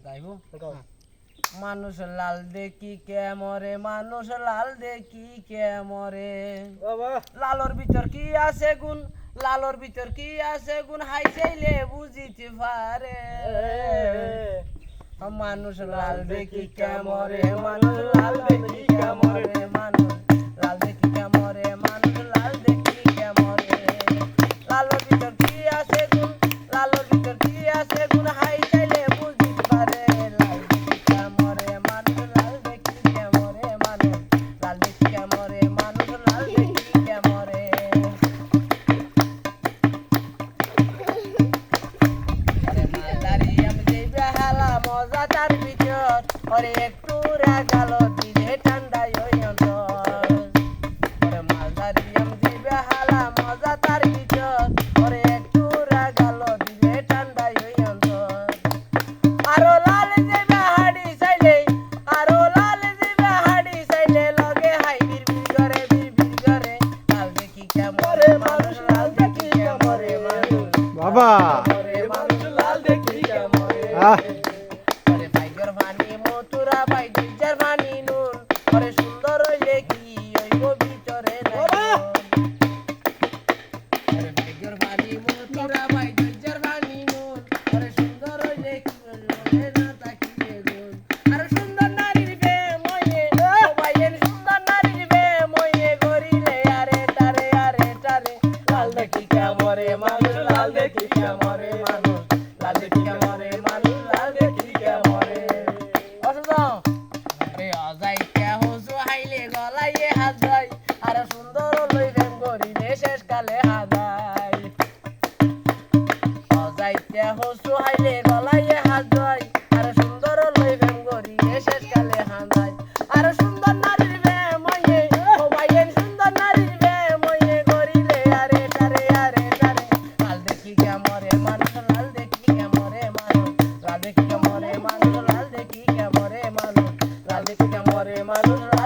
গাইবো মানুষ লাল দেখি কে মরে, মানুষ লাল দেখি কে মরে। লালর ভিতর কি আছে গুণ, লালর ভিতর কি আছে গুণ, হাই চাইলে বুঝিতে পারে। মানুষ লাল দেখি কে মরে, মানুষ লাল দেখি কে মরে, মানুষ লাল দেখি কে মরে, মানুষ লাল দেখি কে মরে। লালর ভিতর কি আছে গুণ, লালর ভিতর কি আছে গুণ, হাই চাইলে বুঝিতে পারে। লাল দেখি কে মরে, মানুষ লাল দেখি কে মরে, মানুষ লাল দেখি কে মরে, মানুষ লাল দেখি কে মরে। মজা তার ভিতর ওরে একটু রাগাল দিলে ঠান্ডায় ওই অন্তর। ওরে মালদারি আমি দিবে হালা মজা তার ভিতর ওরে একটু রাগাল দিলে ঠান্ডায় ওই অন্তর। আরো লাল দিবে হাড়ি চাইলে, আরো লাল দিবে হাড়ি চাইলে লগে হাই বিড়বিড় করে বিড়বিড় করে। লাল দেখি কেমরে মানুষ লাল দেখি কেমরে মানুষ বাবা মানুষ লাল দেখি কেমরে। ওরে ভাইগর ভানি মথুরা ভাই দুইজার ভানি নুন, ওরে সুন্দর হইলে কি হইব ভিতরে নাই। ওরে ভাইগর ভানি মথুরা ভাই দুইজার ভানি নুন, ওরে সুন্দর হইলে কি হইবে না তাকিয়ে গুণ। আর সুন্দর নারীর প্রেম হইয়ে ও ভাইয়ের সুন্দর নারীর প্রেম হইয়ে গরিলে আরে তারে আরে তারে। লাল দেখি কেমরে মানুষ লাল দেখি কেমরে মানুষ লাল দেখি কেমরে মানুষ লাল দেখি কেমরে। গলাইয়ে হাত যায় আর সুন্দর লই প্রেম করিলে শেষ কালে হাজাই। অজাইতে হসু হাইলে গলাইয়ে হাত যায় আর সুন্দর লই প্রেম করিলে শেষ কালে হাজাই। আর সুন্দর নারীর প্রেম হইয়ে ও ভাইয়ের সুন্দর নারীর প্রেম হইয়ে করিলে আরে তারে আরে তারে। লাল দেখি কেমরে মানুষ লাল দেখি কেমরে মানুষ লাল দেখি কেমরে মানুষ লাল দেখি কেমরে মানুষ লাল দেখি কেমরে মানুষ।